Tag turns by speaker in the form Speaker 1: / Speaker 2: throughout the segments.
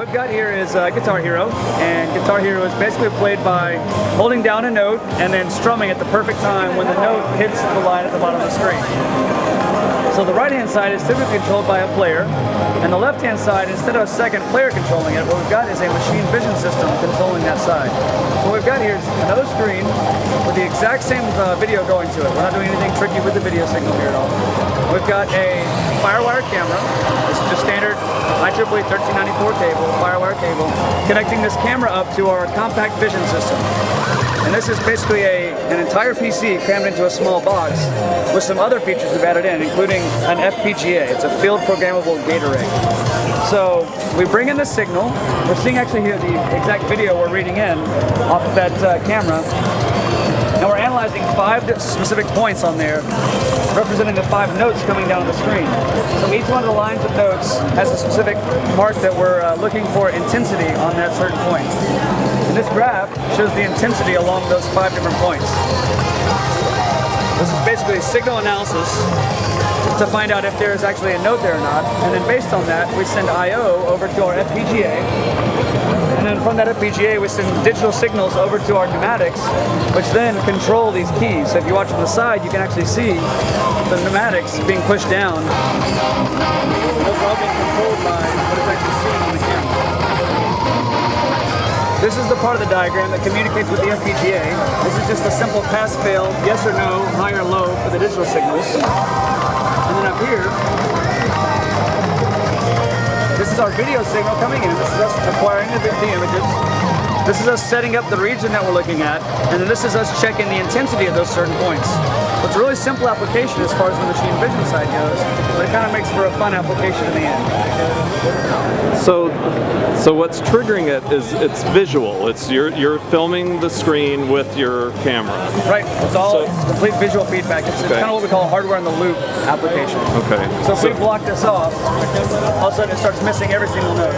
Speaker 1: we've got here is Guitar Hero, and Guitar Hero is basically played by holding down a note and then strumming at the perfect time when the note hits the line at the bottom of the screen. So the right-hand side is typically controlled by a player, and the left-hand side, instead of a second player controlling it, what we've got is a machine vision system controlling that side. So what we've got here is another screen with the exact same video going to it. We're not doing anything tricky with the video signal here at all. We've got a firewire camera. This is just standard IEEE 1394 cable, firewire cable, connecting this camera up to our compact vision system. And this is basically an entire PC crammed into a small box with some other features we've added in, including an FPGA. It's a field programmable gate array. So we bring in the signal. We're seeing actually here the exact video we're reading in off of that camera. And we're analyzing 5 specific points on there, representing the 5 notes coming down on the screen. So each one of the lines of notes has a specific mark that we're looking for intensity on that certain point. And this graph shows the intensity along those 5 different points. This is basically signal analysis to find out if there is actually a note there or not. And then based on that, we send I/O over to our FPGA. And then from that FPGA, we send digital signals over to our pneumatics, which then control these keys. So if you watch from the side, you can actually see the pneumatics being pushed down. Those are all being controlled by what is actually seen on the camera. This is the part of the diagram that communicates with the FPGA. This is just a simple pass-fail, yes or no, high or low for the digital signals. And then up here, this is our video signal coming in. This is us acquiring the images. This is us setting up the region that we're looking at. And then this is us checking the intensity of those certain points. It's a really simple application as far as the machine vision side goes, but it kind of makes for a fun application in the end.
Speaker 2: So what's triggering it is it's visual. It's you're filming the screen with your camera.
Speaker 1: Right. It's all complete visual feedback. It's kind of what we call a hardware in the loop application.
Speaker 2: Okay.
Speaker 1: So if we block this off, all of a sudden it starts missing every single note.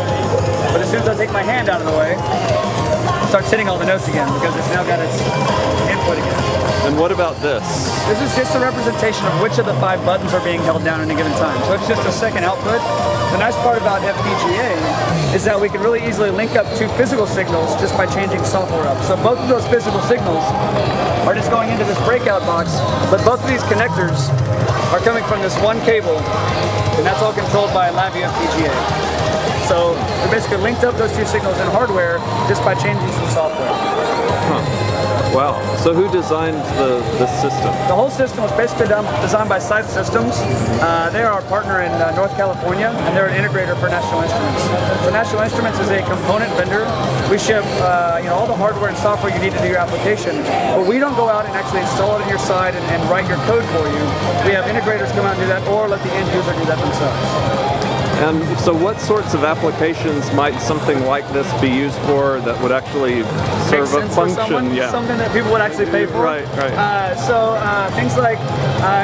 Speaker 1: But as soon as I take my hand out of the way, it starts hitting all the notes again because it's now got its input again.
Speaker 2: And what about this?
Speaker 1: This is just a representation of which of the 5 buttons are being held down at any given time. So it's just a second output. The nice part about FPGA is that we can really easily link up 2 physical signals just by changing software up. So both of those physical signals are just going into this breakout box, but both of these connectors are coming from this one cable, and that's all controlled by a Lavi FPGA. So we basically linked up those 2 signals in hardware just by changing some software.
Speaker 2: Huh. Wow. So who designed this system?
Speaker 1: The whole system was basically designed by Scythe Systems. They're our partner in North California, and they're an integrator for National Instruments. So National Instruments is a component vendor. We ship all the hardware and software you need to do your application, but we don't go out and actually install it on your side and write your code for you. We have integrators come out and do that, or let the end user do that themselves.
Speaker 2: And so what sorts of applications might something like this be used for that would actually serve a function?
Speaker 1: Yeah. Something that people would actually pay for?
Speaker 2: Right, right.
Speaker 1: Things like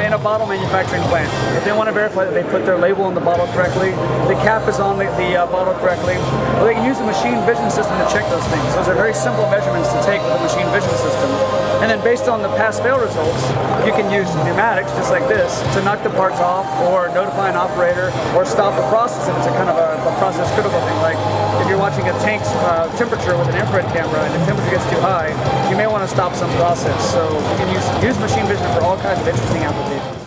Speaker 1: in a bottle manufacturing plant, if they want to verify that they put their label on the bottle correctly, the cap is on the bottle correctly, well, they can use the machine vision system to check those things. Those are very simple measurements to take with the machine vision system. And then based on the pass-fail results, you can use pneumatics, just like this, to knock the parts off or notify an operator or stop the process if it's a kind of a process critical thing. Like if you're watching a tank's temperature with an infrared camera and the temperature gets too high, you may want to stop some process. So you can use machine vision for all kinds of interesting applications.